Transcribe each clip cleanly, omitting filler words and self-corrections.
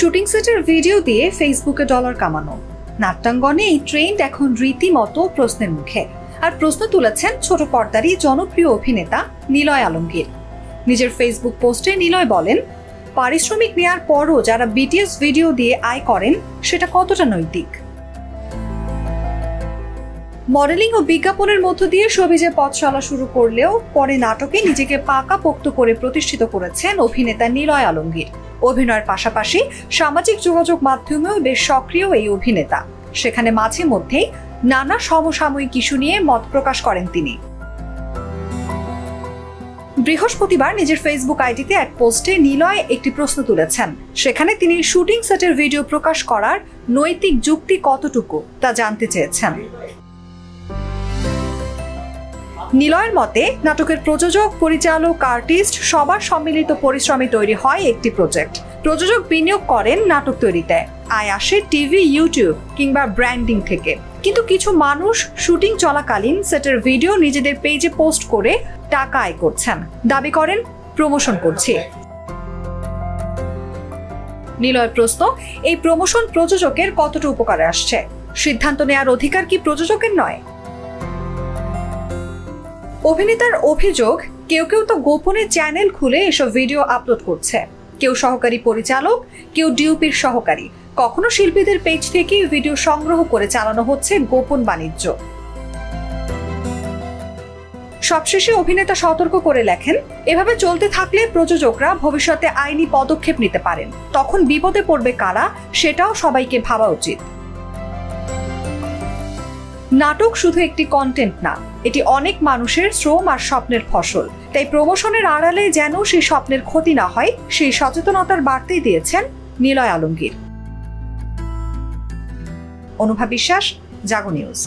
Shooting সেটের video দিয়ে ফেসবুকে ডলার কামানো, নাট্যাঙ্গনে এই ট্রেন্ড এখন রীতিমতো প্রশ্নের মুখে। আর প্রশ্ন তুলেছেন ছোট পর্দারই জনপ্রিয় অভিনেতা নিলয় আলমগীর। নিজের ফেসবুক পোস্টে নিলয় বলেন, পারিশ্রমিক নেওয়ার পরও যারা বিটিএস ভিডিও দিয়ে আয় করেন সেটা কতটা নৈতিক। মডেলিং ও বিজ্ঞাপনের মধ্য দিয়ে শোবিজে পথ চলা শুরু করলেও পরে নাটকে নিজেকে পাকাপোক্ত করে প্রতিষ্ঠিত করেছেন অভিনেতা নিলয় আলমগীর। অভিনয়ের পাশাপাশি সামাজিক যোগাযোগ মাধ্যমেও বেশ সক্রিয় এই অভিনেতা। সেখানে মাঝে মধ্যেই নানা সমসাময়িক ইস্যু নিয়ে মত প্রকাশ করেন তিনি। বৃহস্পতিবার নিজের ফেসবুক আইডিতে এক পোস্টে নিলয় একটি প্রশ্ন তুলেছেন। সেখানে তিনি শুটিং সেটের ভিডিও প্রকাশ করার নৈতিক যুক্তি কতটুকু তা জানতে চেয়েছেন। নিলয়ের মতে, নাটকের প্রযোজক, পরিচালক, আর্টিস্ট সবার সম্মিলিত পরিশ্রমে তৈরি হয় একটি প্রজেক্ট। প্রযোজক বিনিয়োগ করেন নাটক তৈরিতে, আয় আসে টিভি, ইউটিউব কিংবা ব্র্যান্ডিং থেকে। কিন্তু কিছু মানুষ শুটিং চলাকালীন সেটের ভিডিও নিজেদের পেজে পোস্ট করে টাকা আয় করছেন, দাবি করেন প্রমোশন করছে। নিলয়ের প্রশ্ন, এই প্রমোশন প্রযোজকের কতটা উপকারে আসছে? সিদ্ধান্ত নেওয়ার অধিকার কি প্রযোজকের নয়? অভিনেতার অভিযোগ, কেউ কেউ তো গোপনে চ্যানেল খুলে এসব ভিডিও আপলোড করছে। কেউ সহকারী পরিচালক, কেউ ডিওপির সহকারী। কখনো শিল্পীদের পেজ থেকে ভিডিও সংগ্রহ করে চালানো হচ্ছে গোপন বাণিজ্য। সবশেষে অভিনেতা সতর্ক করে লেখেন, এভাবে চলতে থাকলে প্রযোজকরা ভবিষ্যতে আইনি পদক্ষেপ নিতে পারেন। তখন বিপদে পড়বে কারা, সেটাও সবাইকে ভাবা উচিত। নাটক শুধু একটি কন্টেন্ট না, এটি অনেক মানুষের শ্রম আর স্বপ্নের ফসল। তাই প্রমোশনের আড়ালে যেন সেই স্বপ্নের ক্ষতি না হয়, সেই সচেতনতার বার্তাই দিয়েছেন নিলয় আলমগীর। অনুভা বিশ্বাস, জাগো নিউজ।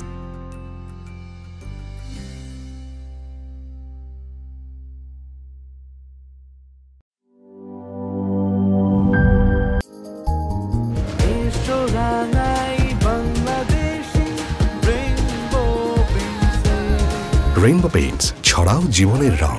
রেইনবো পেইন্টস, ছড়াও জীবনের রং।